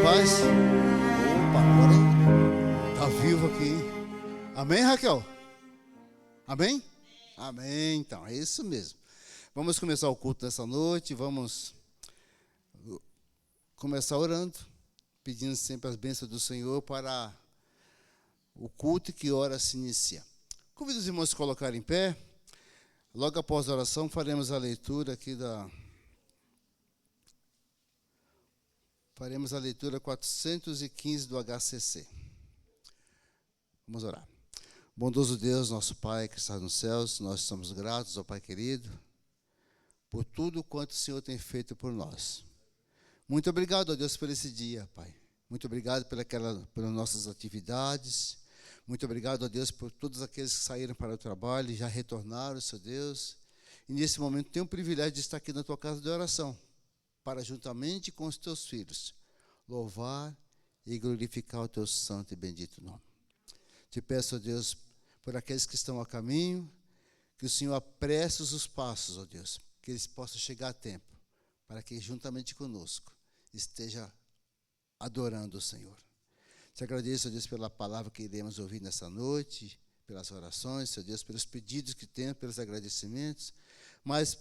Paz. Opa, agora tá vivo aqui. Amém, Raquel? Amém? Amém, então, é isso mesmo. Vamos começar o culto nessa noite, vamos começar orando, pedindo sempre as bênçãos do Senhor para o culto que hora se inicia. Convido os irmãos a se colocarem em pé. Logo após a oração, faremos a leitura aqui Faremos a leitura 415 do HCC. Vamos orar. Bondoso Deus, nosso Pai que está nos céus, nós estamos gratos ao Pai querido por tudo quanto o Senhor tem feito por nós. Muito obrigado, ó Deus, por esse dia, Pai. Muito obrigado pelas nossas atividades. Muito obrigado, ó Deus, por todos aqueles que saíram para o trabalho e já retornaram, Senhor Deus. E nesse momento tenho o privilégio de estar aqui na tua casa de oração, para juntamente com os teus filhos louvar e glorificar o teu santo e bendito nome. Te peço, ó Deus, por aqueles que estão a caminho, que o Senhor apresse os passos, ó Deus, que eles possam chegar a tempo, para que juntamente conosco esteja adorando o Senhor. Te agradeço, ó Deus, pela palavra que iremos ouvir nessa noite, pelas orações, ó Deus, pelos pedidos que temos, pelos agradecimentos, mas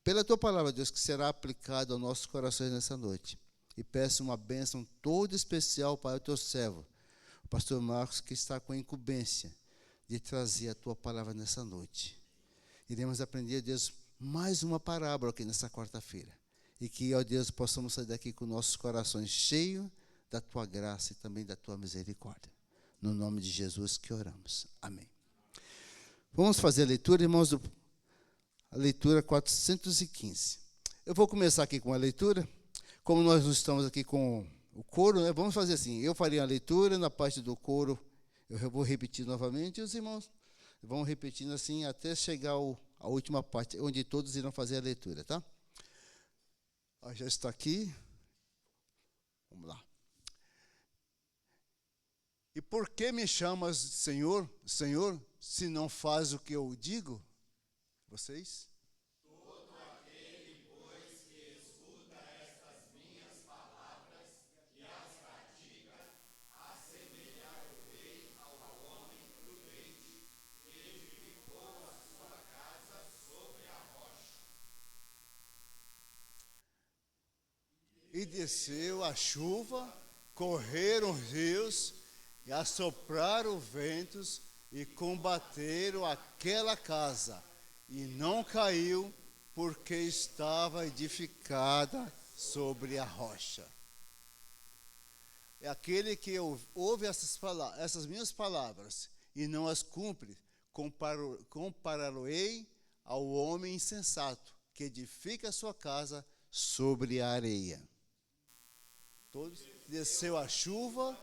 pela tua palavra, Deus, que será aplicada aos nossos corações nessa noite. E peço uma bênção toda especial para o teu servo, o pastor Marcos, que está com a incumbência de trazer a tua palavra nessa noite. Iremos aprender, Deus, mais uma parábola aqui nessa quarta-feira. E que, ó Deus, possamos sair daqui com nossos corações cheios da tua graça e também da tua misericórdia. No nome de Jesus que oramos. Amém. Vamos fazer a leitura, irmãos, a leitura 415. Eu vou começar aqui com a leitura. Como nós não estamos aqui com o coro, né, vamos fazer assim. Eu farei a leitura, na parte do coro eu vou repetir novamente, e os irmãos vão repetindo assim até chegar à última parte, onde todos irão fazer a leitura, tá? Já está aqui. Vamos lá. E por que me chamas Senhor, Senhor, se não faz o que eu digo? Vocês? Todo aquele, pois, que escuta estas minhas palavras e as pratica, assemelhar o rei ao homem prudente, que edificou a sua casa sobre a rocha. E desceu a chuva, correram os rios, e assopraram ventos, e combateram aquela casa. E não caiu, porque estava edificada sobre a rocha. É aquele que ouve essas minhas palavras e não as cumpre, compará-lo-ei ao homem insensato, que edifica a sua casa sobre a areia. Todos desceu a chuva,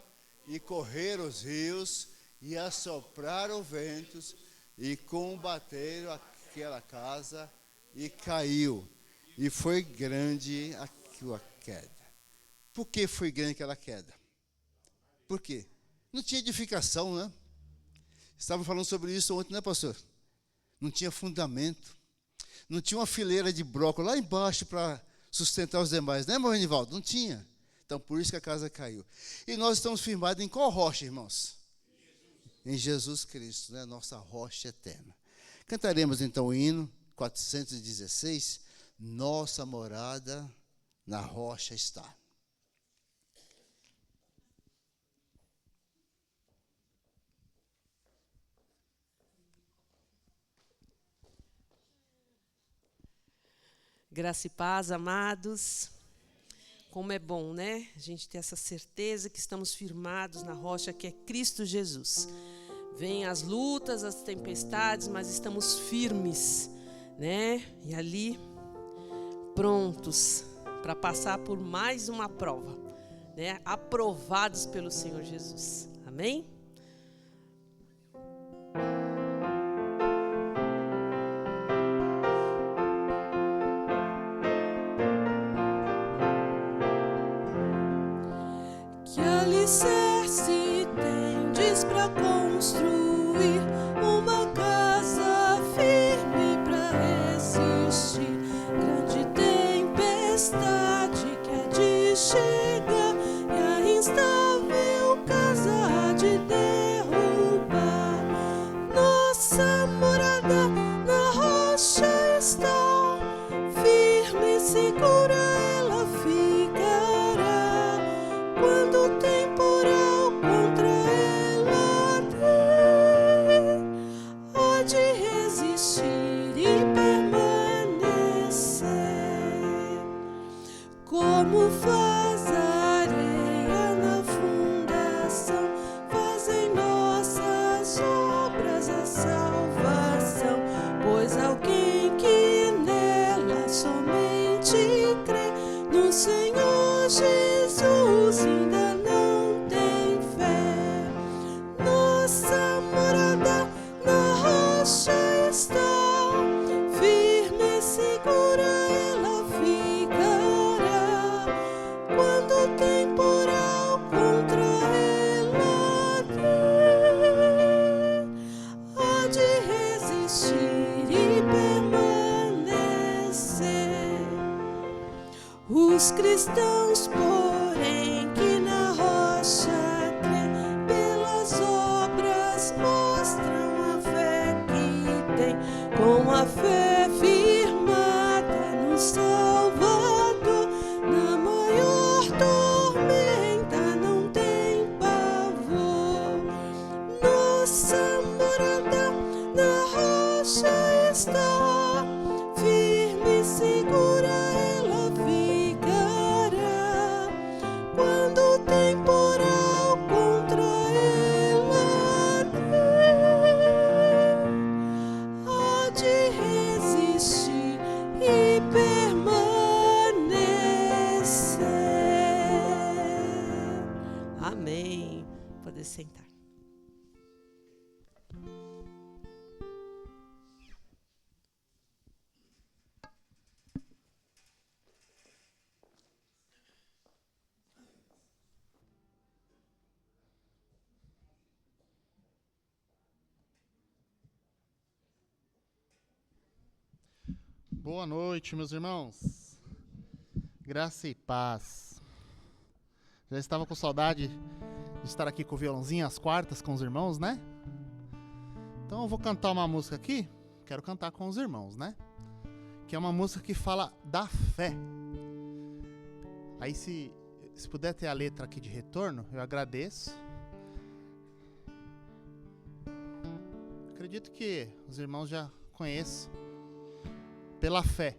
e correram os rios, e assopraram ventos, e combateram aquela casa, e caiu, e foi grande a sua queda. Por que foi grande aquela queda? Por quê? Não tinha edificação, né? Estávamos falando sobre isso ontem, né, pastor? Não tinha fundamento, não tinha uma fileira de brócolis lá embaixo para sustentar os demais, né, meu Renivaldo? Não tinha. Então, por isso que a casa caiu. E nós estamos firmados em qual rocha, irmãos? Em Jesus Cristo, né? Nossa rocha eterna. Cantaremos então o hino 416, Nossa morada na rocha está. Graça e paz, amados. Como é bom, né? A gente ter essa certeza que estamos firmados na rocha que é Cristo Jesus. Vêm as lutas, as tempestades, mas estamos firmes, né? E ali, prontos para passar por mais uma prova, né? Aprovados pelo Senhor Jesus. Amém? Que alicerce tendes para construir uma casa firme para resistir grande tempestade que há de chegar e a instável casa há de derrubar. Nossa morada na rocha está, firme e segura ela ficará. Quando o temporal contra ela der, há de resistir e permanecer. Como faz a areia na fundação, fazem nossas obras a salvação. Pois alguém que nela somente crê no Senhor Jesus ainda não tem fé. Nossa morada na rocha está, firme e segura ela ficará. Quando o temporal contra ela der, há de resistir e permanecer. Os cristãos, porém, que na rocha crêem, pelas obras mostram a fé que têm. Com a fé firmada no Salvador, na maior tormenta não tem pavor. Nossa morada na rocha está, firme e segura ela ficará. Quando o temporal contra ela der, há de resistir e permanecer. Amém. Pode sentar. Boa noite, meus irmãos. Graça e paz. Já estava com saudade de estar aqui com o violãozinho às quartas com os irmãos, né? Então eu vou cantar uma música aqui. Quero cantar com os irmãos, né? Que é uma música que fala da fé. Aí se puder ter a letra aqui de retorno, eu agradeço. Acredito que os irmãos já conhecem. Pela fé.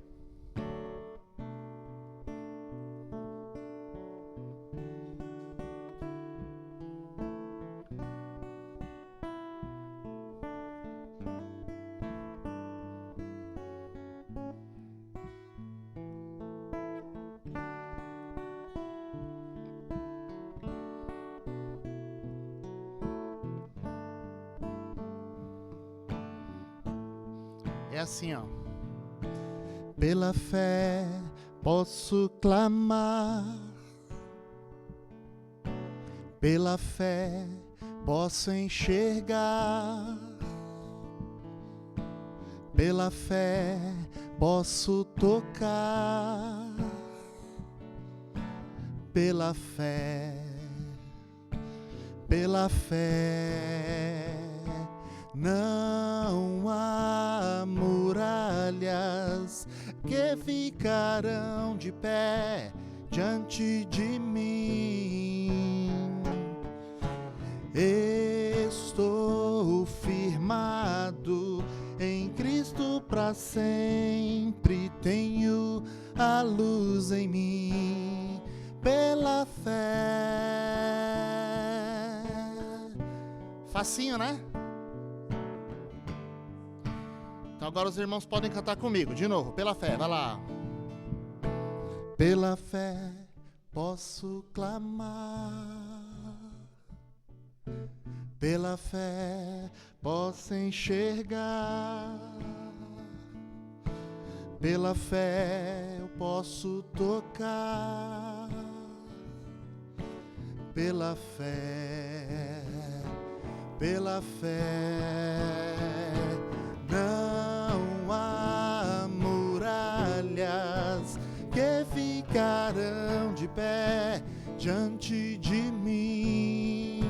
É assim, ó. Pela fé posso clamar, pela fé posso enxergar, pela fé posso tocar, pela fé não há muralhas que ficarão de pé diante de mim. Estou firmado em Cristo para sempre, tenho a luz em mim. Facinho, né? Então agora os irmãos podem cantar comigo, de novo, pela fé, vai lá. Pela fé posso clamar, pela fé posso enxergar, pela fé eu posso tocar, pela fé não há muralhas que ficarão de pé diante de mim.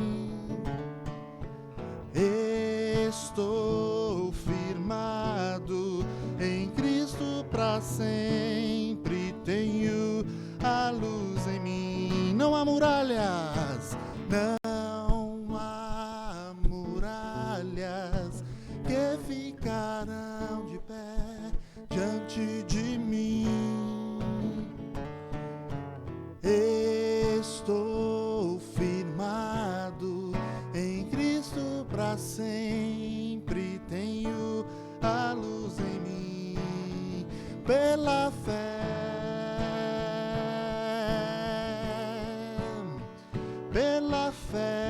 Estou firmado em Cristo para sempre, tenho a luz em mim. Não há muralhas, não há muralhas que ficarão de pé diante de mim. Estou firmado em Cristo para sempre, tenho a luz em mim. Pela fé, pela fé.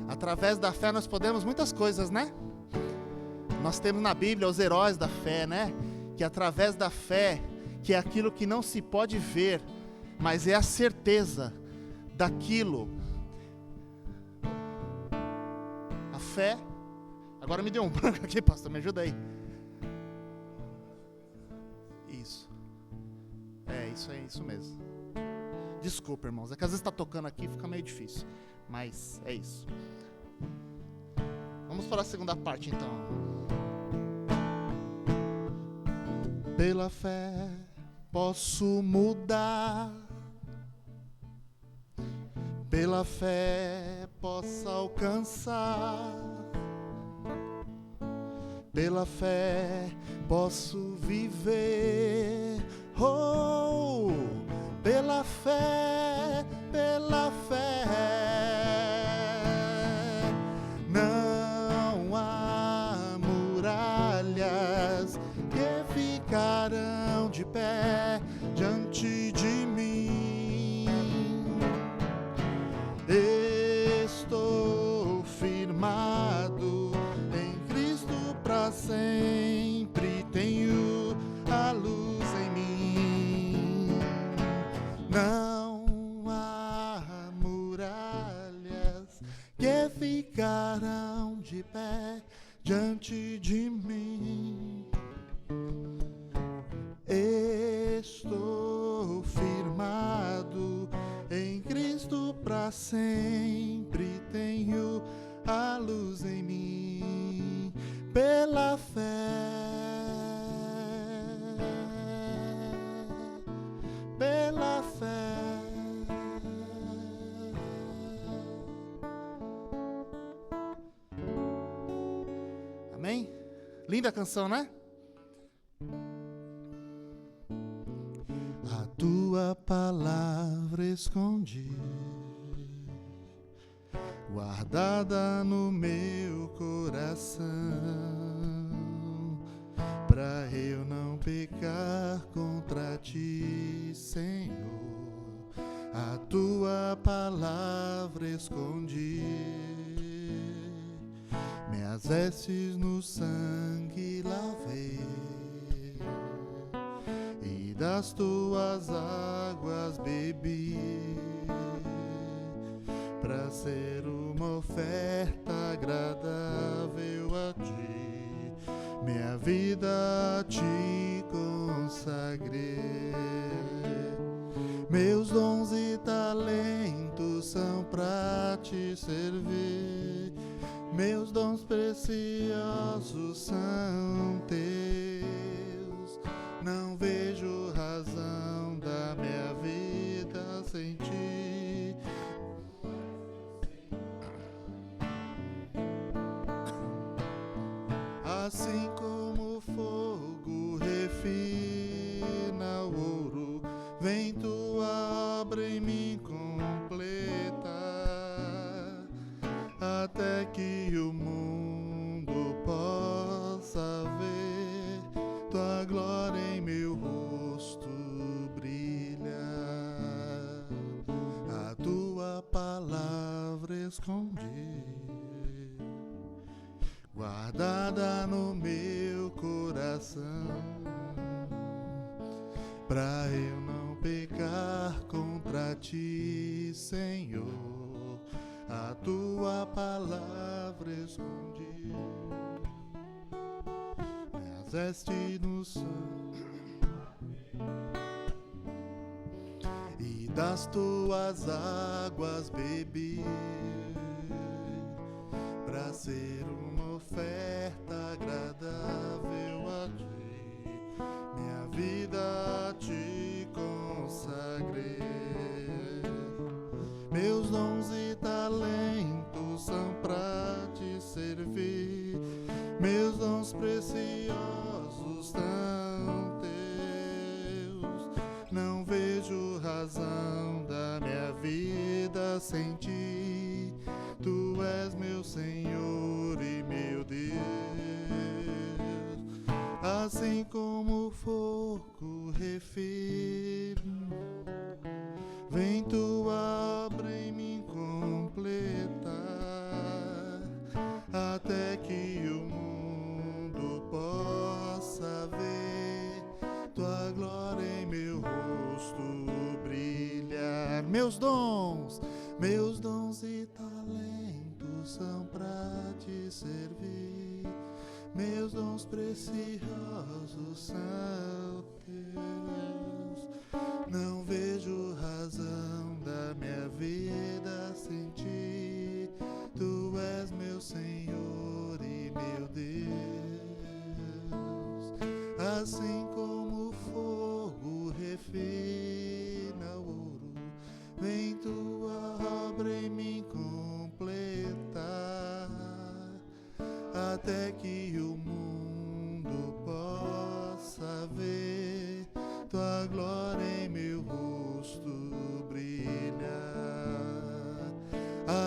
Através da fé nós podemos muitas coisas, né? Nós temos na Bíblia os heróis da fé, né? Que através da fé, que é aquilo que não se pode ver, mas é a certeza daquilo. A fé. Agora me deu um branco aqui, pastor, me ajuda aí. Isso. Isso é isso mesmo. Desculpa, irmãos, é que às vezes está tocando aqui e fica meio difícil, mas é isso. Vamos para a segunda parte então. Pela fé posso mudar, pela fé posso alcançar, pela fé posso viver, pela fé, não há muralhas que ficarão de pé diante de mim. Estou firmado em Cristo para sempre, tenho a luz em mim. Não há muralhas que ficarão de pé diante de mim. Estou firmado em Cristo para sempre, tenho a luz em mim. Pela fé, pela fé. Amém? Linda canção, né? A tua palavra escondi, guardada no meu coração, pra eu não pecar contra ti, Senhor. A tua palavra escondi, minhas vestes no sangue lavei, e das tuas águas bebi, pra ser uma oferta agradável a ti, minha vida a ti consagrei. Meus dons e talentos são pra te servir, meus dons preciosos são teus. Não vejo razão da minha vida sem ti. Assim como o fogo refina o ouro, vem tua obra em mim completa. escondi, guardada no meu coração, pra eu não pecar contra ti, Senhor. A tua palavra escondi, minhas vestes no sangue, e das tuas águas bebi, pra ser uma oferta agradável a ti, minha vida a ti consagrei. Meus dons e talentos são pra te servir, meus dons preciosos são teus. Não vejo razão da minha vida sem ti, tu és meu Senhor e meu Deus. Assim como o fogo refino, vem tua obra em mim completar, até que o mundo possa ver tua glória em meu rosto brilhar. Meus dons e talentos são pra te servir, meus dons preciosos são teus. Não vejo razão da minha vida sem ti, tu és meu Senhor e meu Deus. Assim como o fogo refina o ouro, vem tua obra em mim completar, até que o mundo possa ver tua glória em meu rosto brilhar,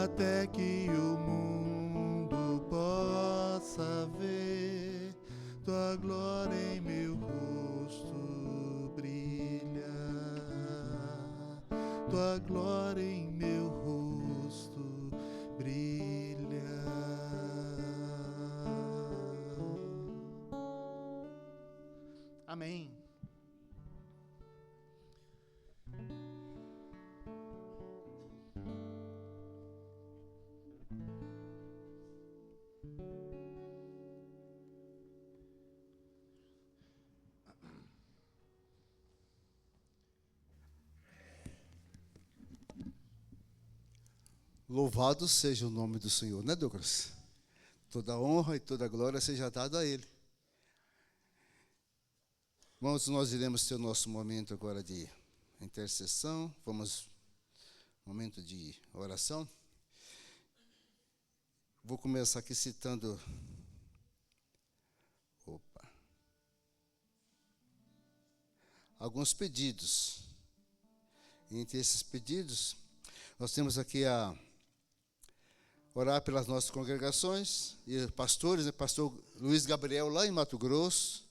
até que o mundo possa ver tua glória em meu rosto brilhar, tua glória em meu rosto brilhar. Amém. Louvado seja o nome do Senhor, né, Douglas? Toda honra e toda glória seja dada a Ele. Irmãos, nós iremos ter o nosso momento agora de intercessão. Vamos, momento de oração. Vou começar aqui citando... alguns pedidos. Entre esses pedidos, nós temos aqui a orar pelas nossas congregações e pastores, né? Pastor Luiz Gabriel, lá em Mato Grosso,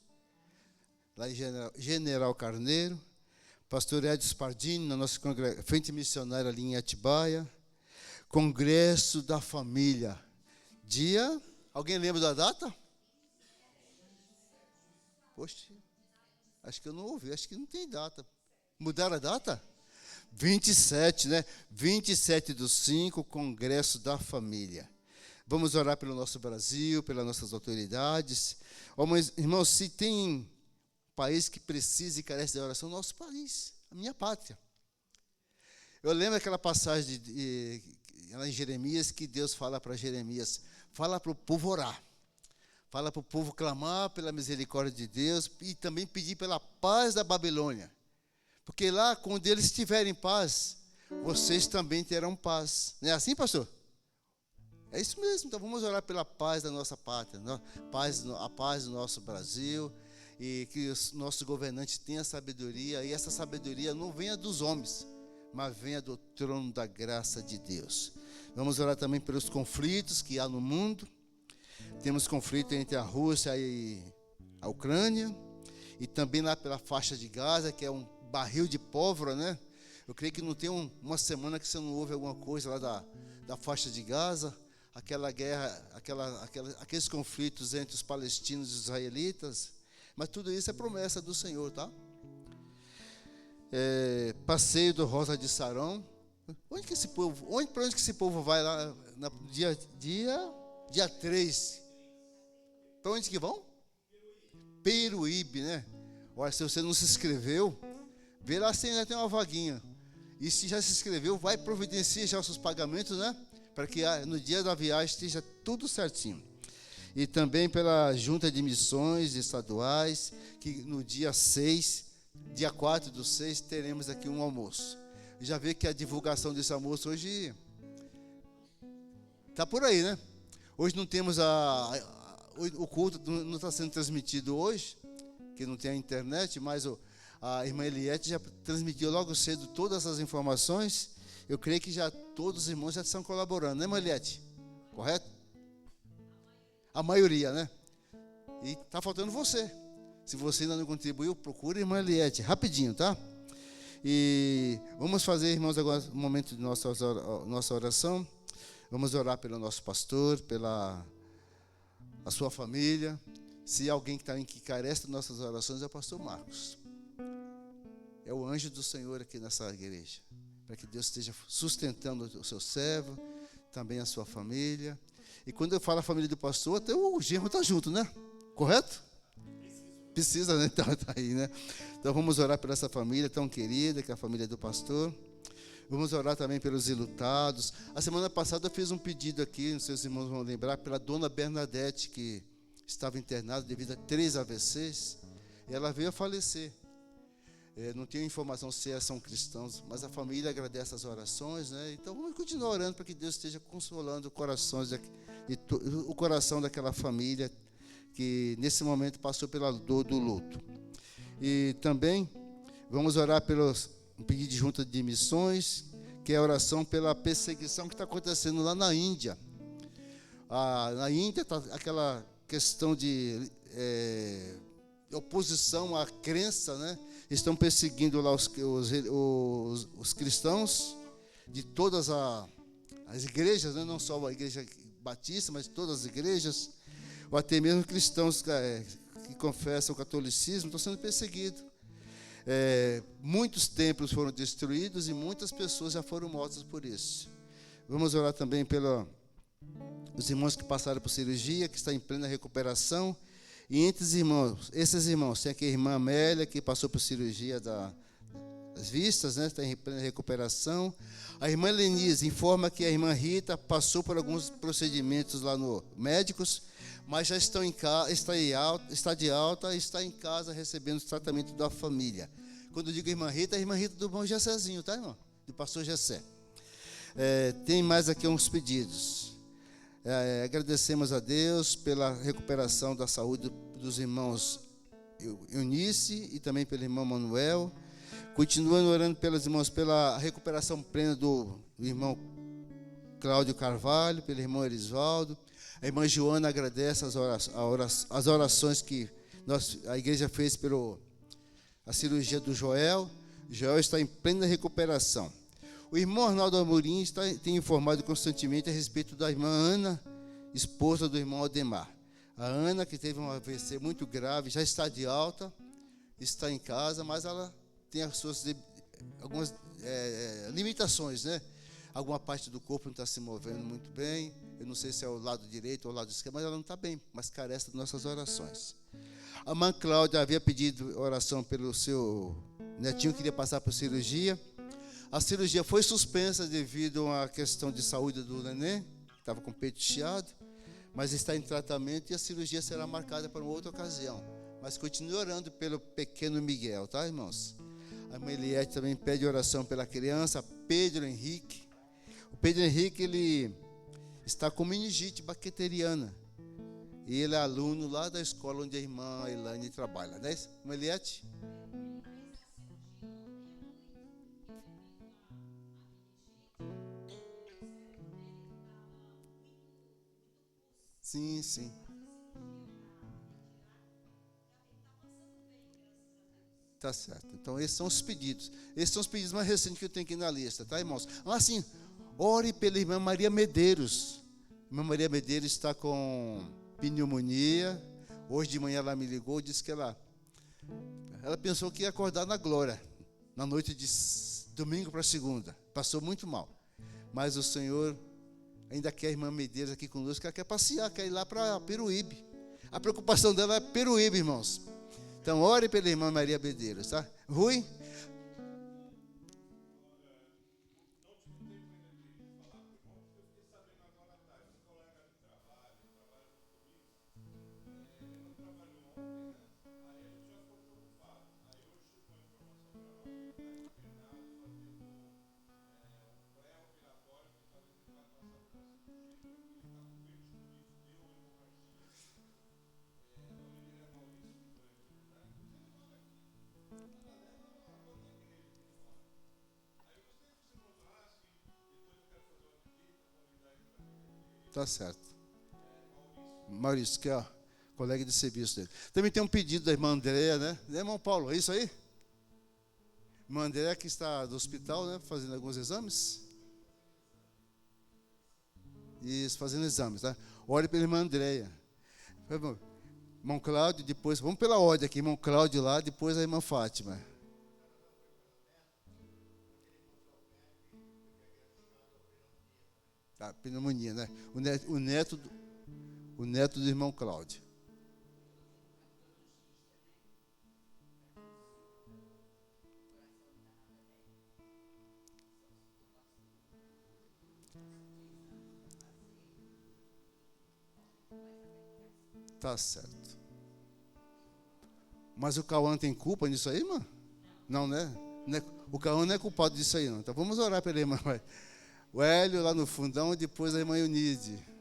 lá em General Carneiro, pastor Edson Pardini, na nossa frente missionária ali em Atibaia, Congresso da Família, dia, alguém lembra da data? Poxa, acho que eu não ouvi, acho que não tem data. Mudaram a data? 27, né? 27/5, Congresso da Família. Vamos orar pelo nosso Brasil, pelas nossas autoridades. Oh, mas, irmãos, se tem país que precisa e carece de oração, nosso país, a minha pátria. Eu lembro aquela passagem lá em Jeremias, que Deus fala para Jeremias, fala para o povo orar. Fala para o povo clamar pela misericórdia de Deus e também pedir pela paz da Babilônia. Porque lá, quando eles tiverem paz, vocês também terão paz. Não é assim, pastor? É isso mesmo. Então vamos orar pela paz da nossa pátria, a paz do nosso Brasil, e que os nossos governantes tenham sabedoria, e essa sabedoria não venha dos homens, mas venha do trono da graça de Deus. Vamos orar também pelos conflitos que há no mundo. Temos conflito entre a Rússia e a Ucrânia, e também lá pela faixa de Gaza, que é um barril de pólvora, né? Eu creio que não tem uma semana que você não ouve alguma coisa lá da faixa de Gaza, aquela guerra, aqueles conflitos entre os palestinos e os israelitas. Mas tudo isso é promessa do Senhor, tá? Passeio do Rosa de Sarão. Para onde que esse povo vai lá no dia 3? Para onde que vão? Peruíbe, né? Olha, se você não se inscreveu, vê lá se ainda tem uma vaguinha. E se já se inscreveu, vai providenciar já os seus pagamentos, né? Para que no dia da viagem esteja tudo certinho. E também pela Junta de Missões Estaduais, que no dia 6, dia 4/6, teremos aqui um almoço. Já vê que a divulgação desse almoço hoje está por aí, né? Hoje não temos o culto não está sendo transmitido hoje, que não tem a internet, mas a irmã Eliette já transmitiu logo cedo todas as informações. Eu creio que já todos os irmãos já estão colaborando, né, irmã Eliette? Correto? A maioria, né? E está faltando você. Se você ainda não contribuiu, procure a irmã Eliette, rapidinho, tá? E vamos fazer, irmãos, agora um momento de nossa oração. Vamos orar pelo nosso pastor, pela a sua família. Se alguém que carece de nossas orações, é o pastor Marcos. É o anjo do Senhor aqui nessa igreja. Para que Deus esteja sustentando o seu servo, também a sua família. E quando eu falo a família do pastor, até o genro está junto, né? Correto? Precisa, né? Então está aí, né? Então vamos orar por essa família tão querida, que é a família do pastor. Vamos orar também pelos enlutados. A semana passada eu fiz um pedido aqui, não sei se os irmãos vão lembrar, pela dona Bernadette, que estava internada devido a 3 AVCs. E ela veio a falecer. Não tenho informação se são cristãos, mas a família agradece as orações, né? Então vamos continuar orando para que Deus esteja consolando o coração daquela família que nesse momento passou pela dor do luto. E também vamos orar pelos pedido de junta de missões, que é a oração pela perseguição que está acontecendo lá na Índia. Na Índia está aquela questão de oposição à crença, né? Estão perseguindo lá os cristãos de todas as igrejas, né? Não só a igreja batista, mas todas as igrejas, ou até mesmo cristãos que confessam o catolicismo, estão sendo perseguidos. Muitos templos foram destruídos e muitas pessoas já foram mortas por isso. Vamos orar também pelos irmãos que passaram por cirurgia, que está em plena recuperação. E entre esses irmãos, tem aqui a irmã Amélia, que passou por cirurgia das vistas, né? Está em plena recuperação. A irmã Lenise informa que a irmã Rita passou por alguns procedimentos lá no médicos, mas já está de alta e está em casa recebendo o tratamento da família. Quando eu digo irmã Rita, é a irmã Rita do irmão Gessézinho, tá, irmão? Do pastor Gessé. Tem mais aqui uns pedidos. Agradecemos a Deus pela recuperação da saúde dos irmãos Eunice e também pelo irmão Manuel. Continuando orando pelos irmãos pela recuperação plena do irmão Carvalho, pelo irmão Erisvaldo. A irmã Joana agradece as orações que a igreja fez pela cirurgia do Joel. Joel está em plena recuperação. O irmão Arnaldo Amorim tem informado constantemente a respeito da irmã Ana, esposa do irmão Aldemar. A Ana, que teve um AVC muito grave, já está de alta, está em casa, mas ela tem algumas limitações, né? Alguma parte do corpo não está se movendo muito bem. Eu não sei se é o lado direito ou o lado esquerdo, mas ela não está bem, mas carece de nossas orações. A irmã Cláudia havia pedido oração pelo seu netinho, que queria passar por cirurgia. A cirurgia foi suspensa devido a uma questão de saúde do neném, que estava com o peito chiado, mas está em tratamento e a cirurgia será marcada para uma outra ocasião. Mas continue orando pelo pequeno Miguel, tá, irmãos? A irmã Eliette também pede oração pela criança, Pedro Henrique. O Pedro Henrique, ele está com meningite bacteriana. E ele é aluno lá da escola onde a irmã Elaine trabalha, né? Irmã Eliette? Sim, sim. Tá certo. Então, esses são os pedidos. Esses são os pedidos mais recentes que eu tenho aqui na lista, tá, irmãos? Assim, ore pela irmã Maria Medeiros. A irmã Maria Medeiros está com pneumonia. Hoje de manhã ela me ligou e disse que ela pensou que ia acordar na glória, na noite de domingo para segunda. Passou muito mal. Mas o Senhor ainda quer a irmã Medeiros aqui conosco, ela quer passear, quer ir lá para Peruíbe. A preocupação dela é Peruíbe, irmãos. Então, ore pela irmã Maria Medeiros, tá? Rui? Tá certo. Maurício, que é ó, colega de serviço dele. Também tem um pedido da irmã Andréia, né? Irmão Paulo, é isso aí? Irmã Andréia que está no hospital, né? Fazendo alguns exames. Isso, fazendo exames, tá? Ore pela irmã Andréia. Irmão Cláudio, depois, vamos pela ordem aqui, irmão Cláudio lá, depois a irmã Fátima. Tá, pneumonia, né? O neto do irmão Cláudio. Tá certo. Mas o Cauã tem culpa nisso aí, irmã? Não, né? O Cauã não é culpado disso aí, não. Então vamos orar pela irmã. O Hélio lá no fundão e depois a irmã Eunide.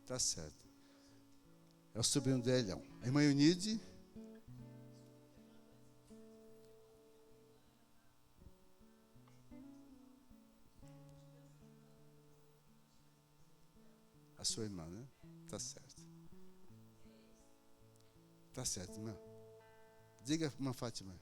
Tá certo. É o sobrinho dele, não. A irmã Eunide. A sua irmã, né? Tá certo. Tá certo, irmã. Diga, irmã Fátima.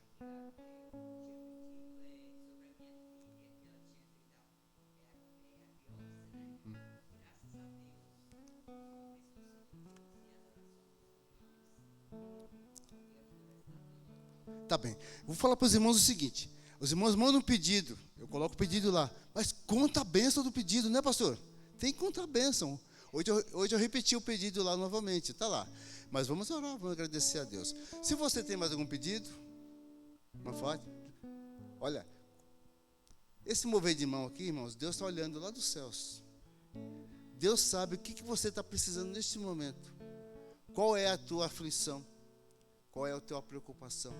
Tá bem. Vou falar para os irmãos o seguinte. Os irmãos mandam um pedido. Eu coloco o pedido lá. Mas conta a bênção do pedido, né, pastor? Tem que contar a bênção. Hoje eu repeti o pedido lá novamente. Está lá. Mas vamos orar, vamos agradecer a Deus. Se você tem mais algum pedido, uma foto. Olha, esse mover de mão aqui, irmãos, Deus está olhando lá dos céus. Deus sabe o que você está precisando neste momento. Qual é a tua aflição? Qual é a tua preocupação?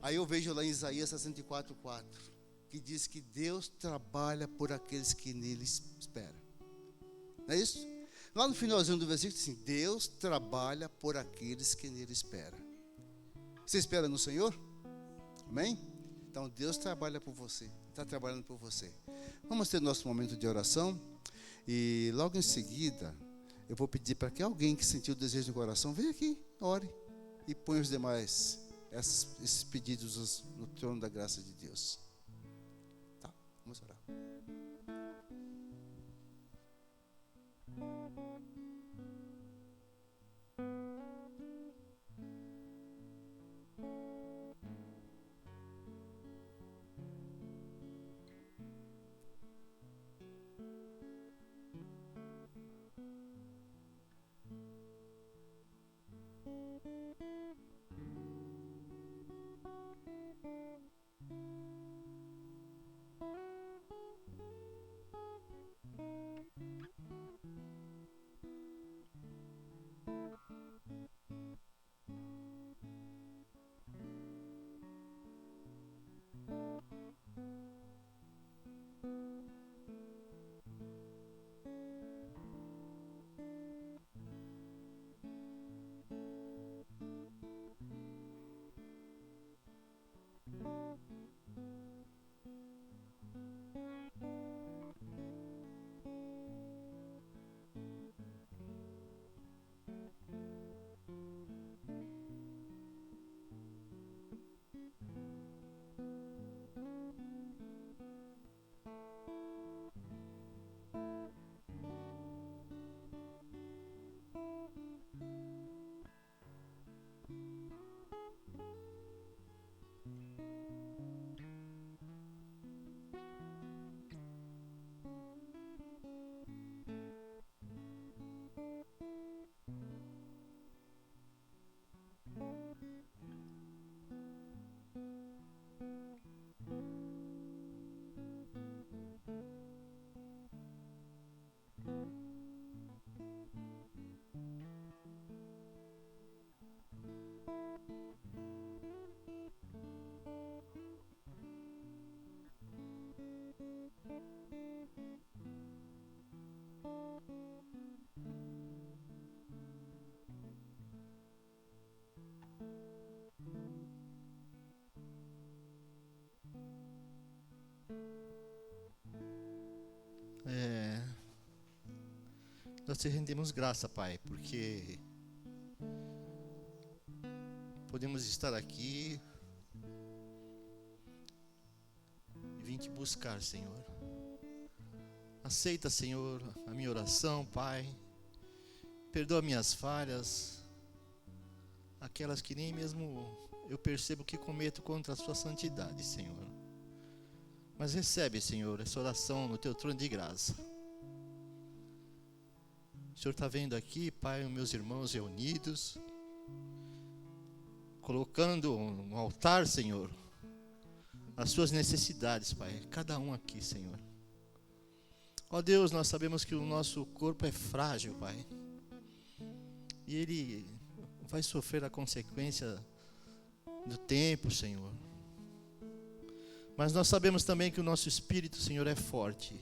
Aí eu vejo lá em Isaías 64:4, que diz que Deus trabalha por aqueles que nele esperam. Não é isso? Lá no finalzinho do versículo diz assim: Deus trabalha por aqueles que nele esperam. Você espera no Senhor? Amém? Então Deus trabalha por você, está trabalhando por você. Vamos ter nosso momento de oração. E logo em seguida eu vou pedir para que alguém que sentiu o desejo no coração venha aqui, ore e põe os demais, esses pedidos no trono da graça de Deus. Tá, vamos orar. Nós te rendemos graça, Pai, porque podemos estar aqui e vir te buscar, Senhor. Aceita, Senhor, a minha oração, Pai. Perdoa minhas falhas, aquelas que nem mesmo eu percebo que cometo contra a sua santidade, Senhor. Mas recebe, Senhor, essa oração no teu trono de graça. O Senhor está vendo aqui, Pai, os meus irmãos reunidos, colocando no altar, Senhor, as suas necessidades, Pai, cada um aqui, Senhor. Ó Deus, nós sabemos que o nosso corpo é frágil, Pai, e ele vai sofrer a consequência do tempo, Senhor. Mas nós sabemos também que o nosso espírito, Senhor, é forte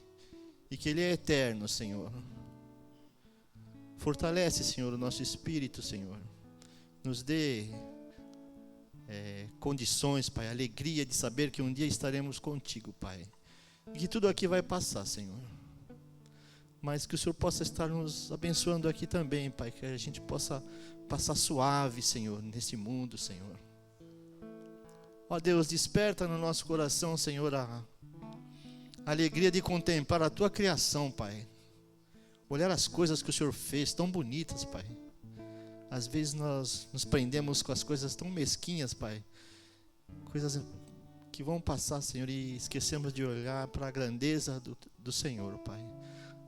e que ele é eterno, Senhor. Fortalece, Senhor, o nosso espírito, Senhor. Nos dê condições, Pai, alegria de saber que um dia estaremos contigo, Pai. E que tudo aqui vai passar, Senhor. Mas que o Senhor possa estar nos abençoando aqui também, Pai. Que a gente possa passar suave, Senhor, nesse mundo, Senhor. Ó Deus, desperta no nosso coração, Senhor, a alegria de contemplar a Tua criação, Pai. Olhar as coisas que o Senhor fez, tão bonitas, Pai. Às vezes nós nos prendemos com as coisas tão mesquinhas, Pai. Coisas que vão passar, Senhor, e esquecemos de olhar para a grandeza do Senhor, Pai.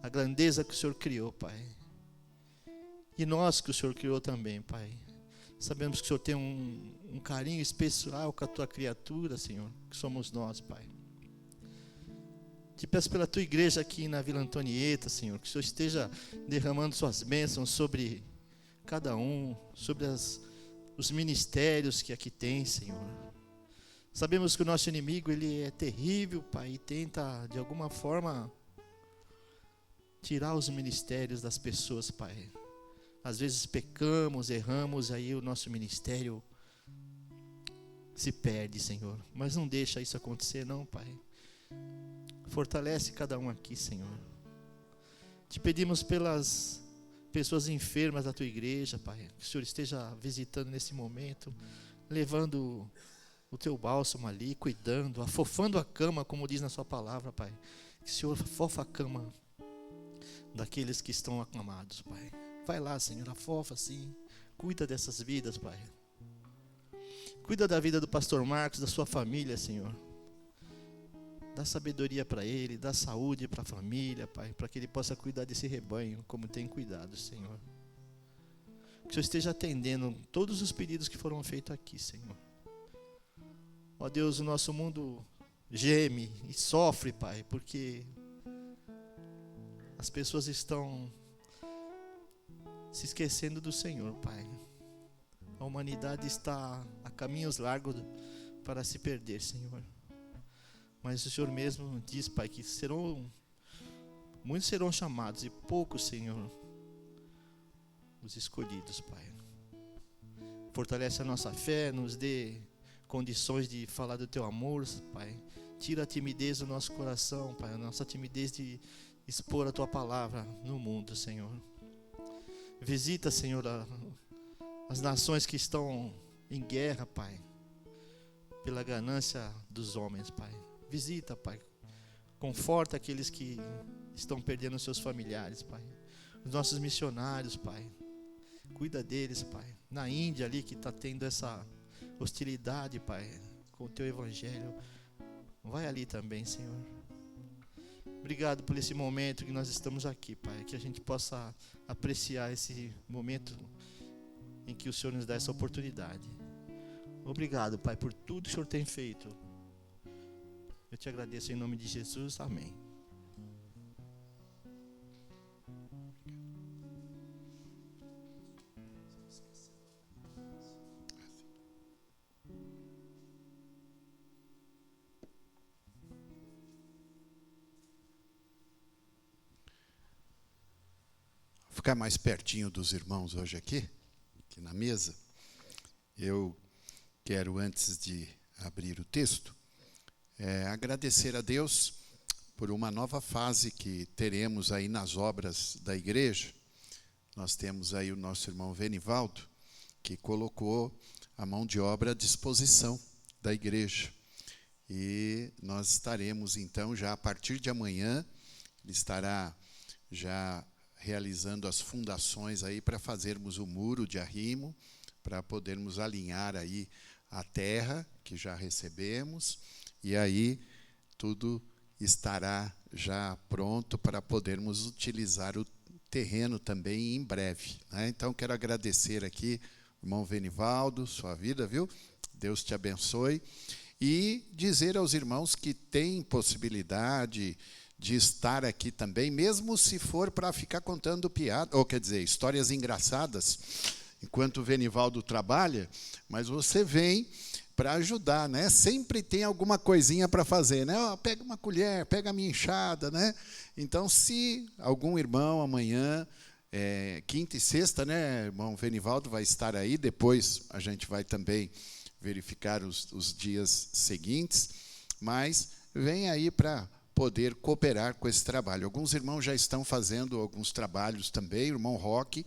A grandeza que o Senhor criou, Pai. E nós que o Senhor criou também, Pai. Sabemos que o Senhor tem um carinho especial com a Tua criatura, Senhor, que somos nós, Pai. Te peço pela Tua igreja aqui na Vila Antonieta, Senhor, que o Senhor esteja derramando Suas bênçãos sobre cada um, sobre os ministérios que aqui tem, Senhor. Sabemos que o nosso inimigo, ele é terrível, Pai, e tenta, de alguma forma, tirar os ministérios das pessoas, Pai. Às vezes pecamos, erramos, aí o nosso ministério se perde, Senhor. Mas não deixa isso acontecer, não, Pai. Fortalece cada um aqui, Senhor. Te pedimos pelas pessoas enfermas da Tua igreja, Pai. Que o Senhor esteja visitando nesse momento, levando o Teu bálsamo ali, cuidando, afofando a cama, como diz na Sua palavra, Pai. Que o Senhor afofa a cama daqueles que estão acamados, Pai. Vai lá, Senhor, afofa sim. Cuida dessas vidas, Pai. Cuida da vida do pastor Marcos, da sua família, Senhor. Dá sabedoria para ele, dá saúde para a família, Pai, para que ele possa cuidar desse rebanho, como tem cuidado, Senhor. Que o Senhor esteja atendendo todos os pedidos que foram feitos aqui, Senhor. Ó Deus, o nosso mundo geme e sofre, Pai, porque as pessoas estão se esquecendo do Senhor, Pai. A humanidade está a caminhos largos para se perder, Senhor. Mas o Senhor mesmo diz, Pai, que muitos serão chamados e poucos, Senhor, os escolhidos, Pai. Fortalece a nossa fé, nos dê condições de falar do Teu amor, Pai. Tira a timidez do nosso coração, Pai, a nossa timidez de expor a Tua palavra no mundo, Senhor. Visita, Senhor, as nações que estão em guerra, Pai, pela ganância dos homens, Pai. Visita, Pai. Conforta aqueles que estão perdendo seus familiares, Pai. Os nossos missionários, Pai. Cuida deles, Pai. Na Índia ali que está tendo essa hostilidade, Pai, com o Teu Evangelho. Vai ali também, Senhor. Obrigado por esse momento que nós estamos aqui, Pai. Que a gente possa apreciar esse momento em que o Senhor nos dá essa oportunidade. Obrigado, Pai, por tudo que o Senhor tem feito. Eu te agradeço em nome de Jesus. Amém. Ficar mais pertinho dos irmãos hoje aqui na mesa. Eu quero, antes de abrir o texto, agradecer a Deus por uma nova fase que teremos aí nas obras da igreja. Nós temos aí o nosso irmão Venivaldo, que colocou a mão de obra à disposição da igreja. E nós estaremos, então, já a partir de amanhã, ele estará já realizando as fundações aí para fazermos o muro de arrimo, para podermos alinhar aí a terra que já recebemos, e aí tudo estará já pronto para podermos utilizar o terreno também em breve, né? Então, quero agradecer aqui, irmão Venivaldo, sua vida, viu? Deus te abençoe. E dizer aos irmãos que têm possibilidade de estar aqui também, mesmo se for para ficar contando piada, ou quer dizer, histórias engraçadas, enquanto o Venivaldo trabalha, mas você vem para ajudar, né? Sempre tem alguma coisinha para fazer, né? Oh, pega uma colher, pega a minha enxada, né? Então, se algum irmão amanhã, quinta e sexta, né, irmão Venivaldo vai estar aí, depois a gente vai também verificar os dias seguintes, mas vem aí para poder cooperar com esse trabalho. Alguns irmãos já estão fazendo alguns trabalhos também. O irmão Roque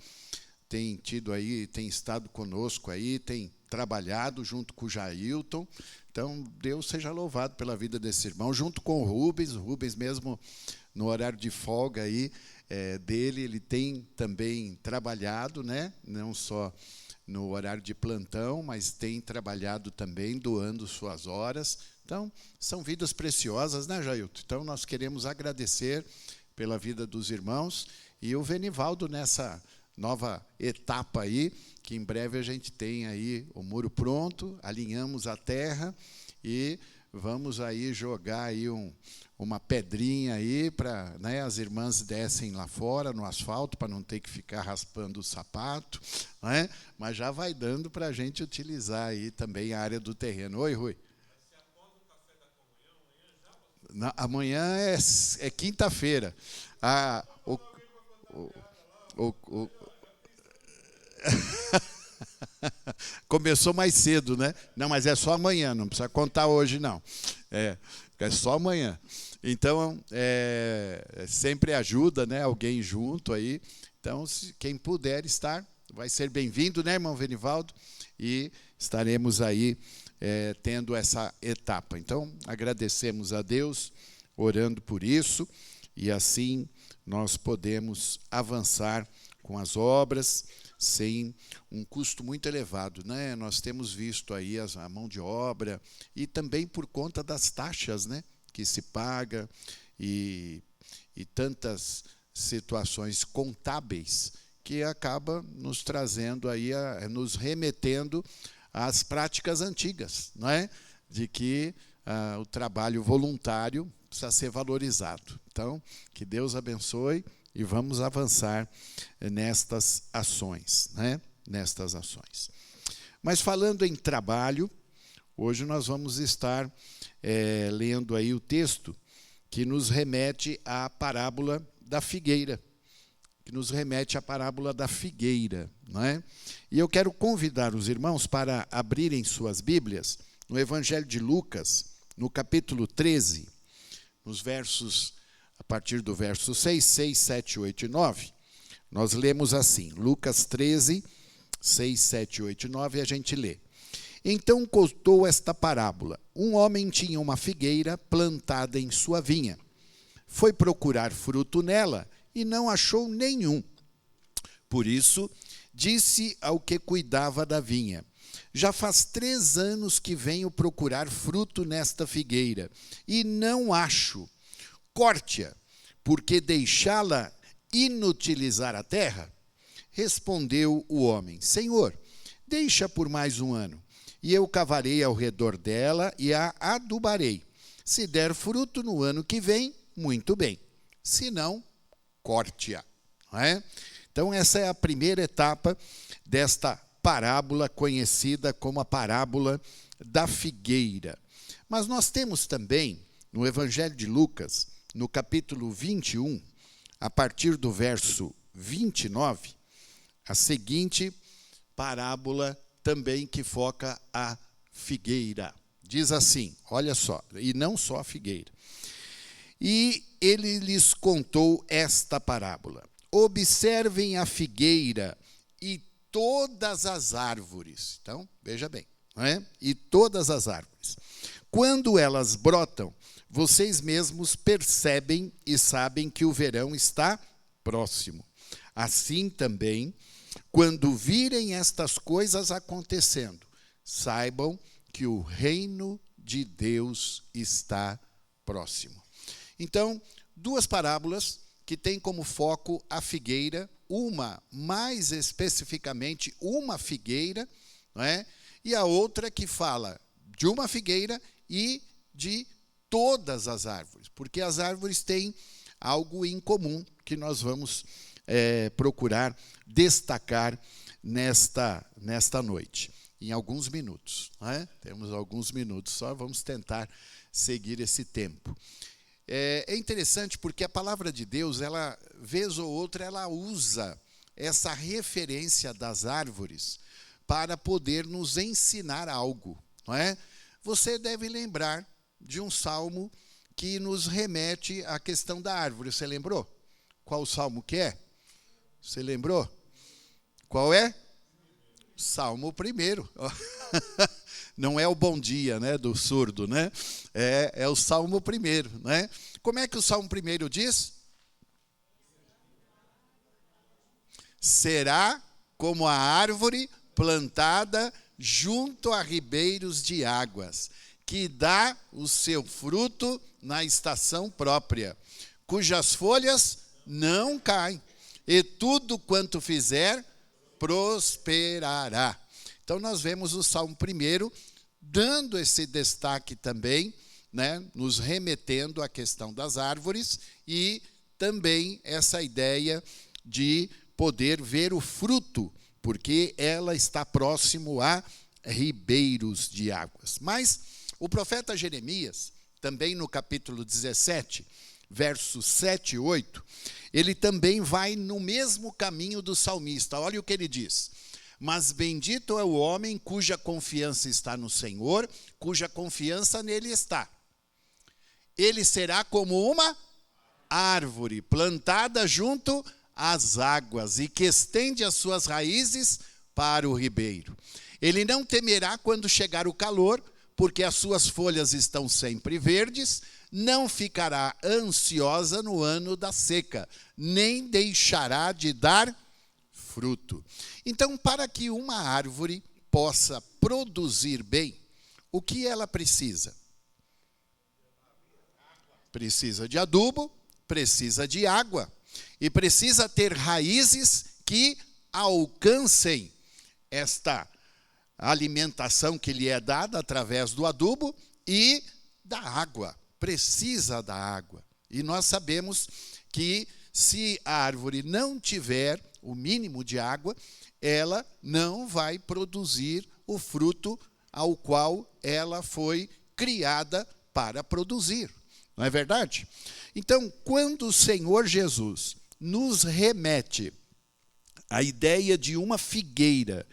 tem tido aí, tem estado conosco aí, tem trabalhado junto com o Jailton. Então, Deus seja louvado pela vida desse irmão, junto com o Rubens mesmo no horário de folga aí dele, ele tem também trabalhado, né? Não só no horário de plantão, mas tem trabalhado também, doando suas horas. Então, são vidas preciosas, né, Jailton? Então, nós queremos agradecer pela vida dos irmãos e o Venivaldo nessa nova etapa aí, que em breve a gente tem aí o muro pronto, alinhamos a terra e vamos aí jogar aí uma pedrinha aí para, né, as irmãs descem lá fora no asfalto para não ter que ficar raspando o sapato, né? Mas já vai dando para a gente utilizar aí também a área do terreno. Oi, Rui. Amanhã é quinta-feira. Começou mais cedo, né? Não, mas é só amanhã, não precisa contar hoje, não. É só amanhã. Então, sempre ajuda, né? Alguém junto aí. Então, quem puder estar, vai ser bem-vindo, né, irmão Venivaldo? E estaremos aí tendo essa etapa. Então, agradecemos a Deus, orando por isso, e assim nós podemos avançar com as obras sem um custo muito elevado, né? Nós temos visto aí a mão de obra e também por conta das taxas, né, que se paga e tantas situações contábeis que acaba nos trazendo aí, nos remetendo às práticas antigas, não é? De que o trabalho voluntário precisa ser valorizado. Então, que Deus abençoe e vamos avançar nestas ações, né? Nestas ações. Mas falando em trabalho, hoje nós vamos estar lendo aí o texto que nos remete à parábola da figueira, não é? E eu quero convidar os irmãos para abrirem suas Bíblias no Evangelho de Lucas, no capítulo 13, nos versos, a partir do verso 6, 7, 8 e 9, nós lemos assim, Lucas 13, 6, 7, 8 e 9, e a gente lê. Então contou esta parábola. Um homem tinha uma figueira plantada em sua vinha. Foi procurar fruto nela e não achou nenhum. Por isso, disse ao que cuidava da vinha, já faz 3 anos que venho procurar fruto nesta figueira, e não acho. Corte-a, porque deixá-la inutilizar a terra? Respondeu o homem, Senhor, deixa por mais 1 ano, e eu cavarei ao redor dela e a adubarei. Se der fruto no ano que vem, muito bem. Se não, corte-a. Não é? Então, essa é a primeira etapa desta parábola conhecida como a parábola da figueira. Mas nós temos também, no Evangelho de Lucas, no capítulo 21, a partir do verso 29, a seguinte parábola também que foca a figueira. Diz assim, olha só, e não só a figueira. E ele lhes contou esta parábola: observem a figueira e todas as árvores. Então, veja bem, não é? E todas as árvores. Quando elas brotam, vocês mesmos percebem e sabem que o verão está próximo. Assim também, quando virem estas coisas acontecendo, saibam que o reino de Deus está próximo. Então, duas parábolas que têm como foco a figueira, uma mais especificamente uma figueira, não é? E a outra que fala de uma figueira e de todas as árvores, porque as árvores têm algo em comum que nós vamos procurar destacar nesta noite, em alguns minutos. Não é? Temos alguns minutos, só vamos tentar seguir esse tempo. É interessante porque a palavra de Deus, ela, vez ou outra, ela usa essa referência das árvores para poder nos ensinar algo. Não é? Você deve lembrar de um salmo que nos remete à questão da árvore. Você lembrou? Qual salmo que é? Você lembrou? Qual é? Salmo 1. Não é o bom dia, né, do surdo, né? É o Salmo 1, né? Como é que o Salmo 1 diz? Será como a árvore plantada junto a ribeiros de águas, que dá o seu fruto na estação própria, cujas folhas não caem, e tudo quanto fizer prosperará. Então nós vemos o Salmo 1 dando esse destaque também, né, nos remetendo à questão das árvores e também essa ideia de poder ver o fruto, porque ela está próximo a ribeiros de águas. Mas o profeta Jeremias, também no capítulo 17, versos 7 e 8, ele também vai no mesmo caminho do salmista. Olha o que ele diz: mas bendito é o homem cuja confiança está no Senhor, cuja confiança nele está. Ele será como uma árvore plantada junto às águas e que estende as suas raízes para o ribeiro. Ele não temerá quando chegar o calor, porque as suas folhas estão sempre verdes, não ficará ansiosa no ano da seca, nem deixará de dar fruto. Então, para que uma árvore possa produzir bem, o que ela precisa? Precisa de adubo, precisa de água, e precisa ter raízes que alcancem esta alimentação que lhe é dada através do adubo e da água. Precisa da água. E nós sabemos que se a árvore não tiver o mínimo de água, ela não vai produzir o fruto ao qual ela foi criada para produzir. Não é verdade? Então, quando o Senhor Jesus nos remete à ideia de uma figueira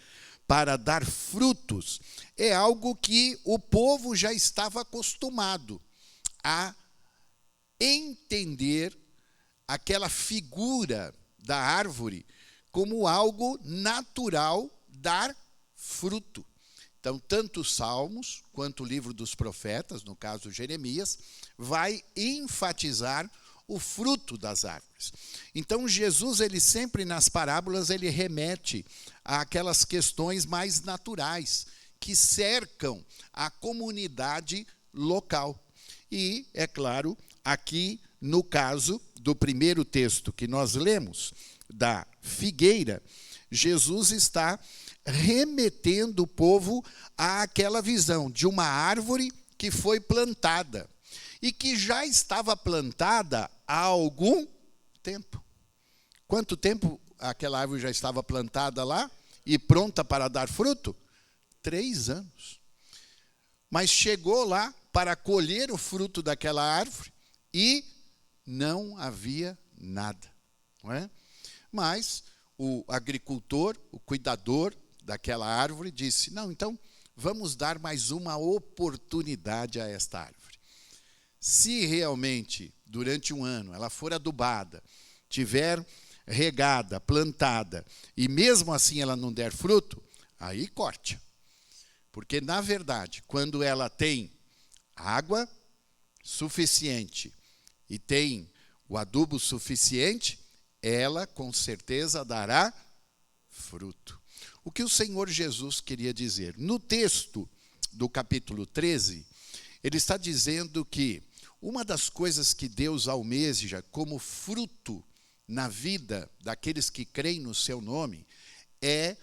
para dar frutos, é algo que o povo já estava acostumado a entender aquela figura da árvore como algo natural dar fruto. Então, tanto os Salmos quanto o livro dos profetas, no caso Jeremias, vai enfatizar o fruto das árvores. Então, Jesus, ele sempre nas parábolas, ele remete àquelas questões mais naturais que cercam a comunidade local. E, é claro, aqui no caso do primeiro texto que nós lemos, da figueira, Jesus está remetendo o povo àquela visão de uma árvore que foi plantada e que já estava plantada há algum tempo. Quanto tempo aquela árvore já estava plantada lá e pronta para dar fruto? 3 anos. Mas chegou lá para colher o fruto daquela árvore e não havia nada, não é? Mas o agricultor, o cuidador daquela árvore disse: não, então vamos dar mais uma oportunidade a esta árvore. Se realmente durante um ano, ela for adubada, tiver regada, plantada, e mesmo assim ela não der fruto, aí corte. Porque, na verdade, quando ela tem água suficiente e tem o adubo suficiente, ela com certeza dará fruto. O que o Senhor Jesus queria dizer? No texto do capítulo 13, ele está dizendo que uma das coisas que Deus almeja como fruto na vida daqueles que creem no seu nome é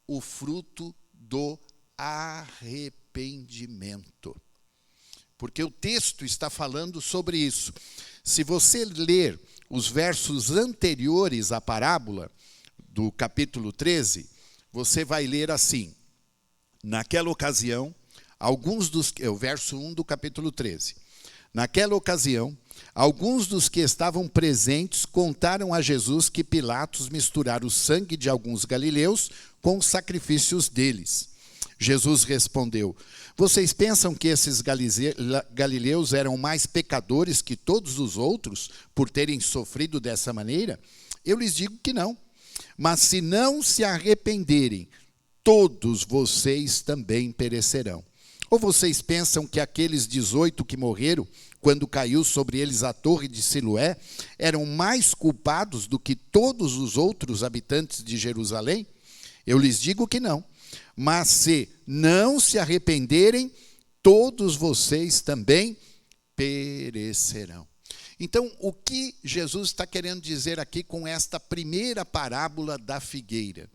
o fruto do arrependimento. Porque o texto está falando sobre isso. Se você ler os versos anteriores à parábola do capítulo 13, você vai ler assim: naquela ocasião, o verso 1 do capítulo 13. Naquela ocasião, alguns dos que estavam presentes contaram a Jesus que Pilatos misturara o sangue de alguns galileus com os sacrifícios deles. Jesus respondeu: vocês pensam que esses galileus eram mais pecadores que todos os outros por terem sofrido dessa maneira? Eu lhes digo que não. Mas se não se arrependerem, todos vocês também perecerão. Ou vocês pensam que aqueles 18 que morreram, quando caiu sobre eles a torre de Siloé, eram mais culpados do que todos os outros habitantes de Jerusalém? Eu lhes digo que não. Mas se não se arrependerem, todos vocês também perecerão. Então, o que Jesus está querendo dizer aqui com esta primeira parábola da figueira?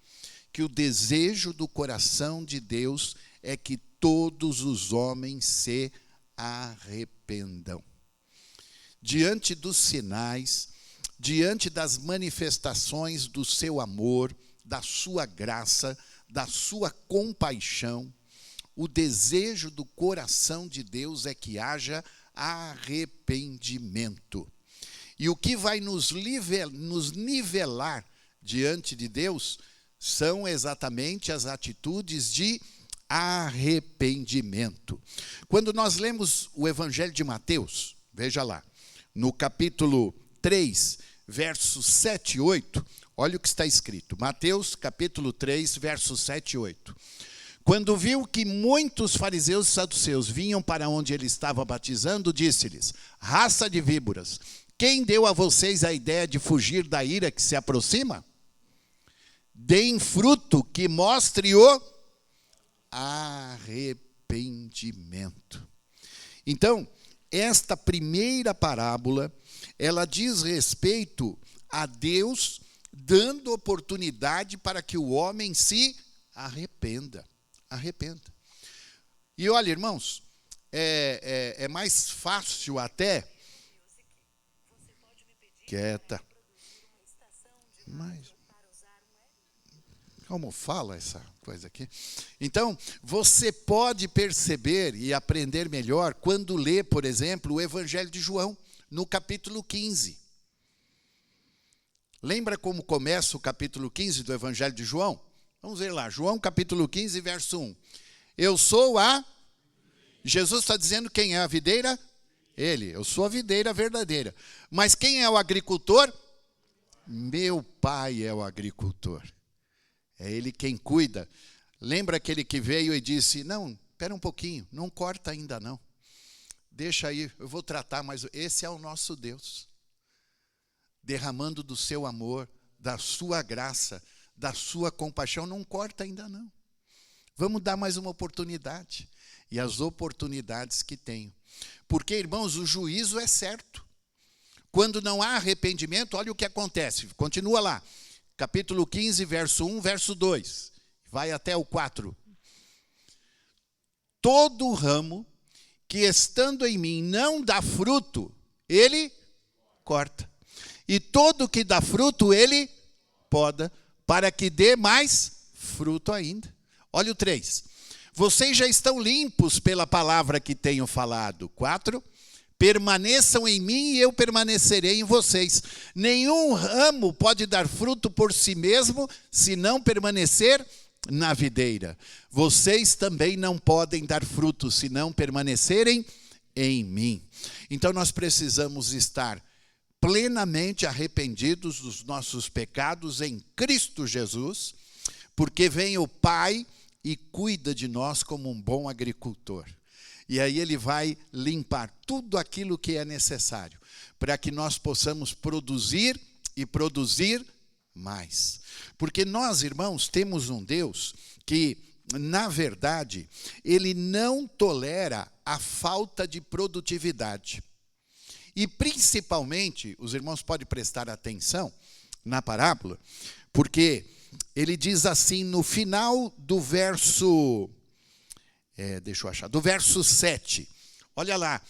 Que o desejo do coração de Deus é que todos os homens se arrependam. Diante dos sinais, diante das manifestações do seu amor, da sua graça, da sua compaixão, o desejo do coração de Deus é que haja arrependimento. E o que vai nos nivelar diante de Deus são exatamente as atitudes de arrependimento. Quando nós lemos o Evangelho de Mateus, veja lá, no capítulo 3, versos 7 e 8, olha o que está escrito. Mateus, capítulo 3, versos 7 e 8. Quando viu que muitos fariseus e saduceus vinham para onde ele estava batizando, disse-lhes: raça de víboras, quem deu a vocês a ideia de fugir da ira que se aproxima? Deem fruto que mostre o arrependimento. Então, esta primeira parábola, ela diz respeito a Deus dando oportunidade para que o homem se arrependa. E olha, irmãos, é mais fácil até... Quieta. Mas... como fala essa coisa aqui? Então, você pode perceber e aprender melhor quando lê, por exemplo, o Evangelho de João, no capítulo 15. Lembra como começa o capítulo 15 do Evangelho de João? Vamos ver lá, João capítulo 15, verso 1. Eu sou a... Jesus está dizendo quem é a videira? Ele, eu sou a videira verdadeira. Mas quem é o agricultor? Meu pai é o agricultor. É ele quem cuida. Lembra aquele que veio e disse: não, espera um pouquinho, não corta ainda não. Deixa aí, eu vou tratar, mas esse é o nosso Deus. Derramando do seu amor, da sua graça, da sua compaixão, não corta ainda não. Vamos dar mais uma oportunidade. E as oportunidades que tenho. Porque, irmãos, o juízo é certo. Quando não há arrependimento, olha o que acontece. Continua lá. Capítulo 15, verso 1, verso 2. Vai até o 4. Todo ramo que estando em mim não dá fruto, ele corta. E todo que dá fruto, ele poda, para que dê mais fruto ainda. Olha o 3. Vocês já estão limpos pela palavra que tenho falado. 4. Permaneçam em mim e eu permanecerei em vocês. Nenhum ramo pode dar fruto por si mesmo, se não permanecer na videira. Vocês também não podem dar fruto, se não permanecerem em mim. Então nós precisamos estar plenamente arrependidos dos nossos pecados em Cristo Jesus, porque vem o Pai e cuida de nós como um bom agricultor. E aí ele vai limpar tudo aquilo que é necessário, para que nós possamos produzir e produzir mais. Porque nós, irmãos, temos um Deus que, na verdade, ele não tolera a falta de produtividade. E principalmente, os irmãos podem prestar atenção na parábola, porque ele diz assim no final do verso, do verso 7. Olha lá,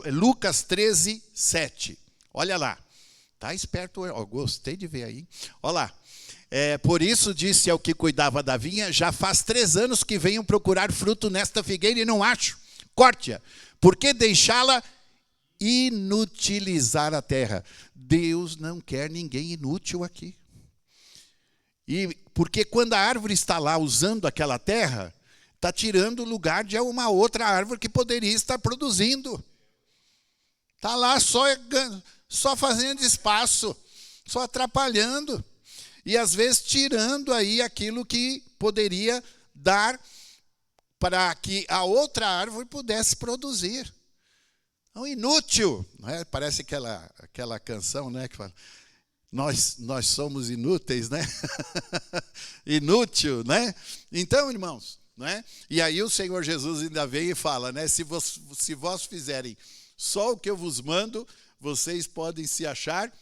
Lucas 13, 7. Olha lá. Está esperto, gostei de ver aí. Olha lá. Por isso disse ao que cuidava da vinha, já faz 3 anos que venho procurar fruto nesta figueira e não acho. Corte-a. Por que deixá-la inutilizar a terra? Deus não quer ninguém inútil aqui. E porque quando a árvore está lá usando aquela terra, está tirando o lugar de uma outra árvore que poderia estar produzindo. Está lá só fazendo espaço, só atrapalhando. E às vezes tirando aí aquilo que poderia dar para que a outra árvore pudesse produzir. Então, inútil, não é? Parece aquela canção, né, que fala, nós somos inúteis, né? Inútil, né? Então, irmãos, né? E aí o Senhor Jesus ainda vem e fala, né? Se vós fizerem só o que eu vos mando, vocês podem se achar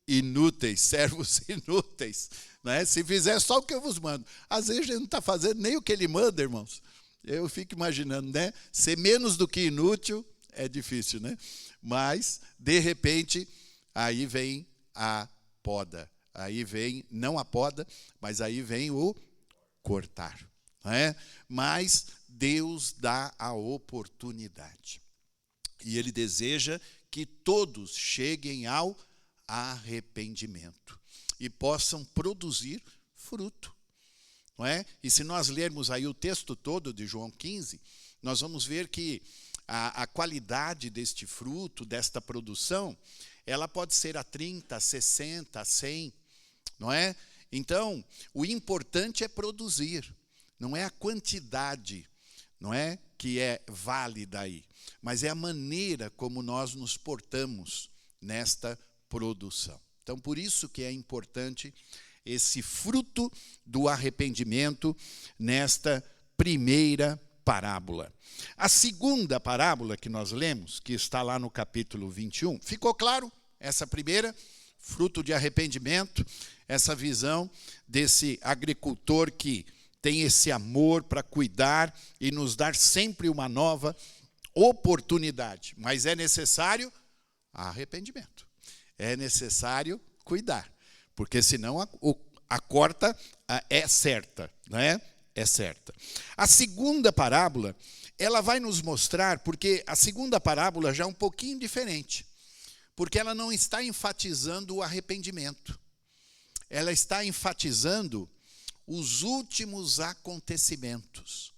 inúteis, servos inúteis, né? Se fizer só o que eu vos mando. Às vezes a gente não está fazendo nem o que ele manda, irmãos. Eu fico imaginando, né? Ser menos do que inútil é difícil, né? Mas, de repente, aí vem a poda. Aí vem, não a poda, mas aí vem o cortar. Não é? Mas Deus dá a oportunidade. E Ele deseja que todos cheguem ao arrependimento e possam produzir fruto. Não é? E se nós lermos aí o texto todo de João 15, nós vamos ver que a qualidade deste fruto, desta produção, ela pode ser a 30, a 60, a 100, não é? Então, o importante é produzir, não é a quantidade, não é que é válida aí, mas é a maneira como nós nos portamos nesta produção. Então, por isso que é importante esse fruto do arrependimento nesta primeira parábola. A segunda parábola que nós lemos, que está lá no capítulo 21, ficou claro? Essa primeira, fruto de arrependimento, essa visão desse agricultor que tem esse amor para cuidar e nos dar sempre uma nova oportunidade. Mas é necessário arrependimento. É necessário cuidar, porque senão a corta é certa, não é? É certa. A segunda parábola, ela vai nos mostrar, porque a segunda parábola já é um pouquinho diferente, porque ela não está enfatizando o arrependimento. Ela está enfatizando os últimos acontecimentos.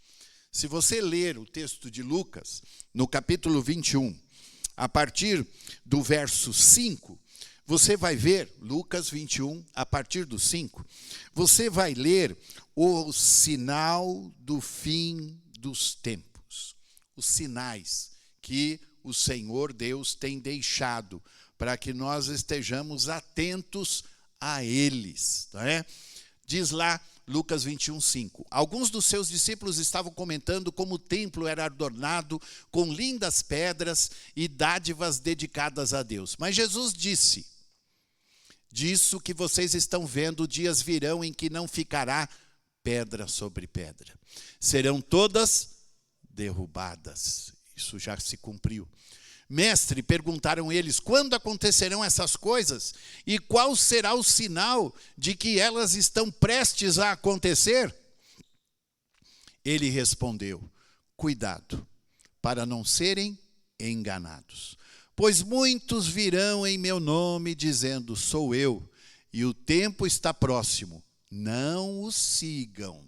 Se você ler o texto de Lucas, no capítulo 21, a partir do verso 5, você vai ver, Lucas 21, a partir do 5, você vai ler o sinal do fim dos tempos. Os sinais que o Senhor Deus tem deixado para que nós estejamos atentos a eles. Não é? Diz lá, Lucas 21, 5. Alguns dos seus discípulos estavam comentando como o templo era adornado com lindas pedras e dádivas dedicadas a Deus. Mas Jesus disse, disso que vocês estão vendo, dias virão em que não ficará pedra sobre pedra. Serão todas derrubadas. Isso já se cumpriu. Mestre, perguntaram eles, quando acontecerão essas coisas? E qual será o sinal de que elas estão prestes a acontecer? Ele respondeu, cuidado, para não serem enganados. Pois muitos virão em meu nome, dizendo, sou eu, e o tempo está próximo. Não os sigam.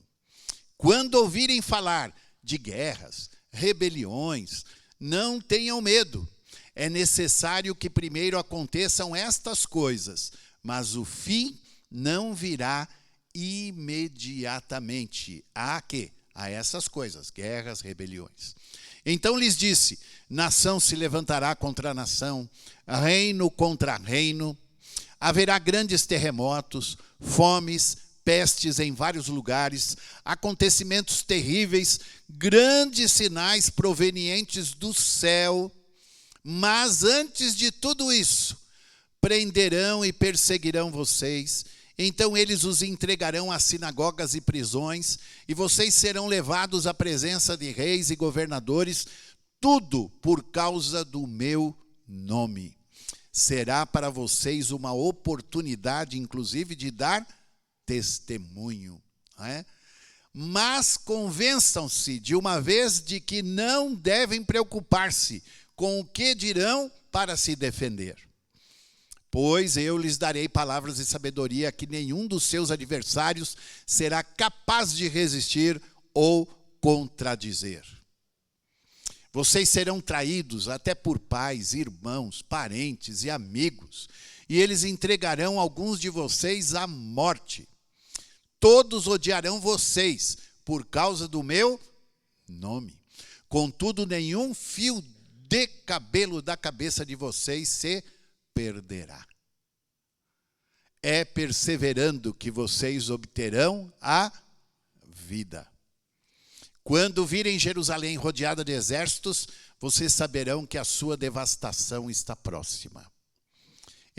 Quando ouvirem falar de guerras, rebeliões, não tenham medo. É necessário que primeiro aconteçam estas coisas, mas o fim não virá imediatamente. A quê? A essas coisas, guerras, rebeliões. Então lhes disse: nação se levantará contra nação, reino contra reino, haverá grandes terremotos, fomes, pestes em vários lugares, acontecimentos terríveis, grandes sinais provenientes do céu. Mas antes de tudo isso, prenderão e perseguirão vocês. Então eles os entregarão às sinagogas e prisões, e vocês serão levados à presença de reis e governadores, tudo por causa do meu nome. Será para vocês uma oportunidade, inclusive, de dar testemunho. Não é? Mas convençam-se de uma vez de que não devem preocupar-se com o que dirão para se defender. Pois eu lhes darei palavras de sabedoria que nenhum dos seus adversários será capaz de resistir ou contradizer. Vocês serão traídos até por pais, irmãos, parentes e amigos, e eles entregarão alguns de vocês à morte. Todos odiarão vocês por causa do meu nome. Contudo, nenhum fio de cabelo da cabeça de vocês se perderá. É perseverando que vocês obterão a vida. Quando virem Jerusalém rodeada de exércitos, vocês saberão que a sua devastação está próxima.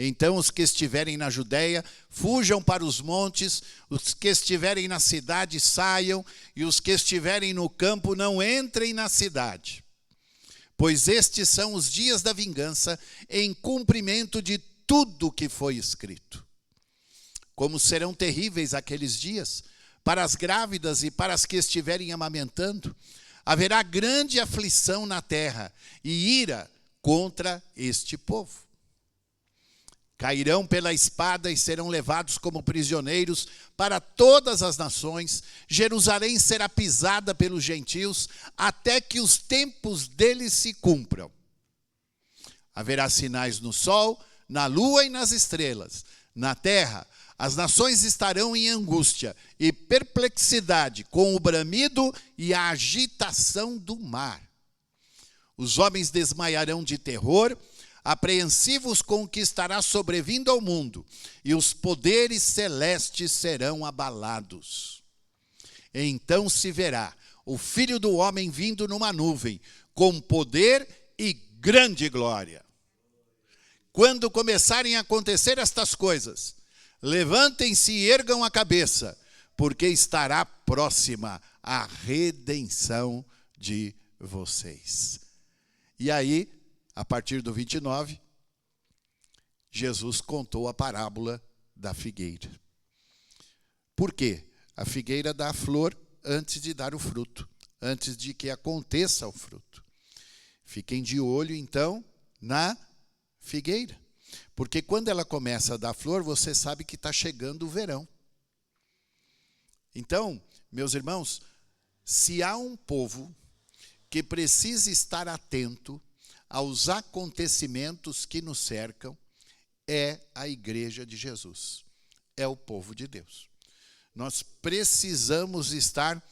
Então os que estiverem na Judéia, fujam para os montes, os que estiverem na cidade, saiam, e os que estiverem no campo, não entrem na cidade. Pois estes são os dias da vingança, em cumprimento de tudo que foi escrito. Como serão terríveis aqueles dias, para as grávidas e para as que estiverem amamentando, haverá grande aflição na terra e ira contra este povo. Cairão pela espada e serão levados como prisioneiros para todas as nações. Jerusalém será pisada pelos gentios até que os tempos deles se cumpram. Haverá sinais no sol, na lua e nas estrelas. Na terra, as nações estarão em angústia e perplexidade, com o bramido e a agitação do mar. Os homens desmaiarão de terror, apreensivos com o que estará sobrevindo ao mundo, e os poderes celestes serão abalados. Então se verá o Filho do Homem vindo numa nuvem, com poder e grande glória. Quando começarem a acontecer estas coisas, levantem-se e ergam a cabeça, porque estará próxima a redenção de vocês. E aí, a partir do 29, Jesus contou a parábola da figueira. Por quê? A figueira dá a flor antes de dar o fruto, antes de que aconteça o fruto. Fiquem de olho, então, na figueira. Porque quando ela começa a dar flor, você sabe que está chegando o verão. Então, meus irmãos, se há um povo que precisa estar atento aos acontecimentos que nos cercam, é a igreja de Jesus, é o povo de Deus. Nós precisamos estar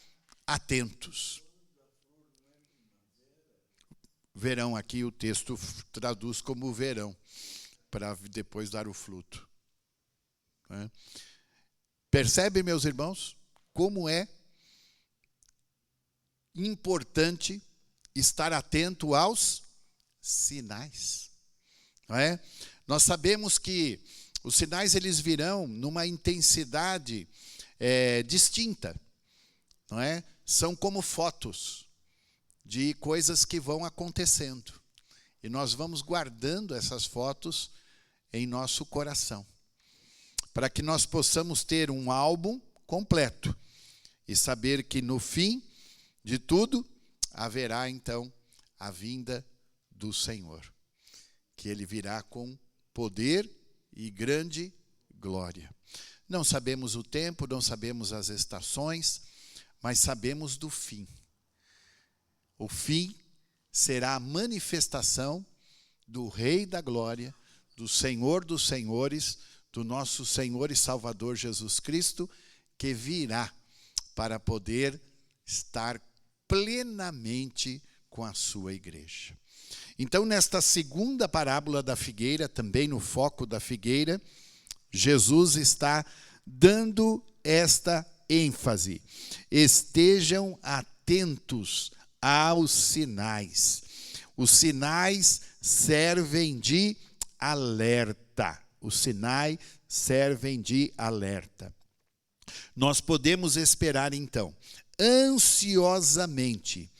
atentos. Verão aqui, o texto traduz como verão, para depois dar o fruto. Percebe, meus irmãos, como é importante estar atento aos sinais. Não é? Nós sabemos que os sinais eles virão numa intensidade distinta. Não é? São como fotos de coisas que vão acontecendo. E nós vamos guardando essas fotos em nosso coração, para que nós possamos ter um álbum completo e saber que no fim de tudo haverá então a vinda do Senhor, que Ele virá com poder e grande glória. Não sabemos o tempo, não sabemos as estações, mas sabemos do fim. O fim será a manifestação do Rei da Glória, do Senhor dos Senhores, do nosso Senhor e Salvador Jesus Cristo, que virá para poder estar plenamente com a sua igreja. Então, nesta segunda parábola da figueira, também no foco da figueira, Jesus está dando esta ênfase. Estejam atentos aos sinais. Os sinais servem de alerta. Os sinais servem de alerta. Nós podemos esperar, então, ansiosamente,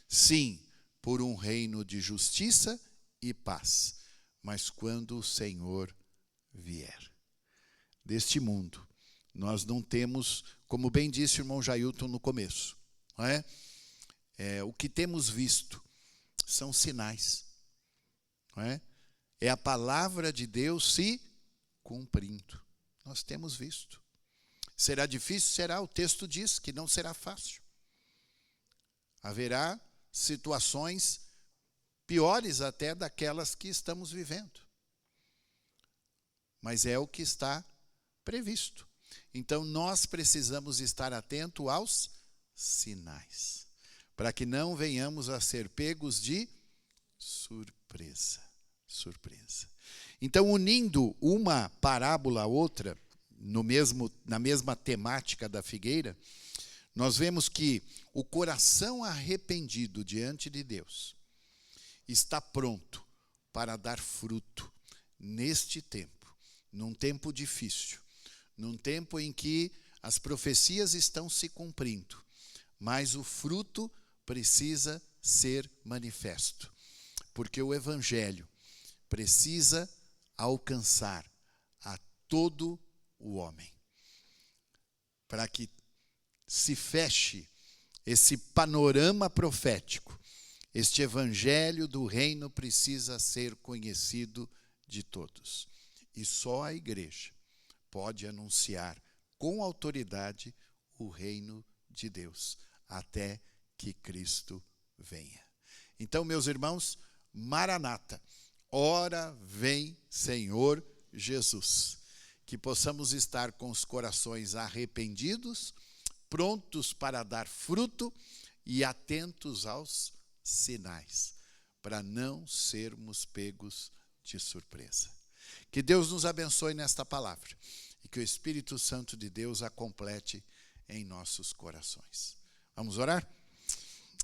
sim, por um reino de justiça e paz, mas quando o Senhor vier. Deste mundo, nós não temos, como bem disse o irmão Jailton no começo, não é? O que temos visto são sinais, não é? É a palavra de Deus se cumprindo. Nós temos visto. Será difícil? Será. O texto diz que não será fácil. Haverá situações piores até daquelas que estamos vivendo. Mas é o que está previsto. Então, nós precisamos estar atentos aos sinais, para que não venhamos a ser pegos de surpresa. Então, unindo uma parábola à outra, na mesma temática da figueira, nós vemos que o coração arrependido diante de Deus está pronto para dar fruto neste tempo, num tempo difícil, num tempo em que as profecias estão se cumprindo, mas o fruto precisa ser manifesto, porque o Evangelho precisa alcançar a todo o homem, para que se feche esse panorama profético. Este evangelho do reino precisa ser conhecido de todos. E só a igreja pode anunciar com autoridade o reino de Deus, até que Cristo venha. Então, meus irmãos, Maranata, ora vem Senhor Jesus. Que possamos estar com os corações arrependidos, prontos para dar fruto e atentos aos sinais, para não sermos pegos de surpresa. Que Deus nos abençoe nesta palavra e que o Espírito Santo de Deus a complete em nossos corações. Vamos orar?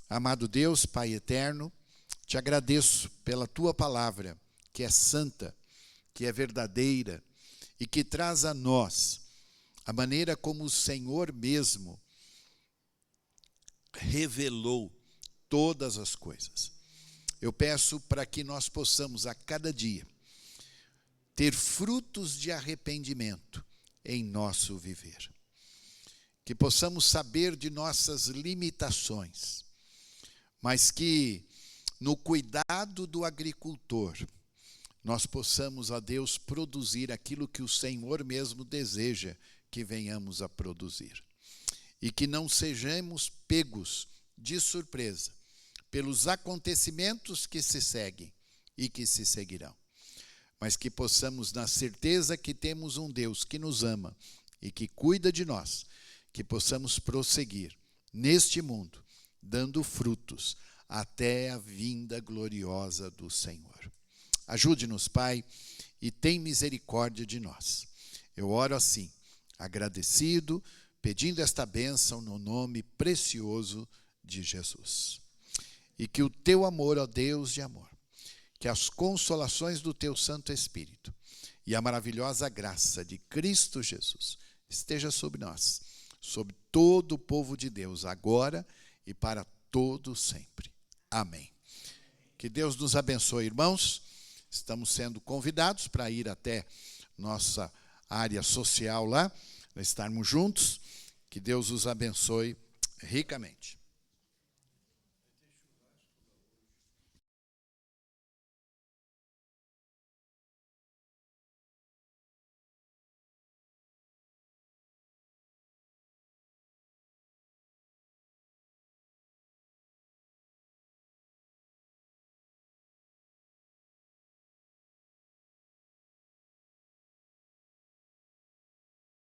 Amado Deus, Pai eterno, te agradeço pela tua palavra, que é santa, que é verdadeira e que traz a nós a maneira como o Senhor mesmo revelou todas as coisas. Eu peço para que nós possamos a cada dia ter frutos de arrependimento em nosso viver. Que possamos saber de nossas limitações, mas que no cuidado do agricultor nós possamos, ó Deus, produzir aquilo que o Senhor mesmo deseja que venhamos a produzir. E que não sejamos pegos de surpresa pelos acontecimentos que se seguem e que se seguirão. Mas que possamos, na certeza que temos um Deus que nos ama e que cuida de nós, que possamos prosseguir neste mundo, dando frutos até a vinda gloriosa do Senhor. Ajude-nos, Pai, e tem misericórdia de nós. Eu oro assim, agradecido, pedindo esta bênção no nome precioso de Jesus. E que o teu amor, ó Deus de amor, que as consolações do teu Santo Espírito e a maravilhosa graça de Cristo Jesus esteja sobre nós, sobre todo o povo de Deus, agora e para todo sempre. Amém. Que Deus nos abençoe, irmãos. Estamos sendo convidados para ir até nossa área social lá, para estarmos juntos. Que Deus os abençoe ricamente.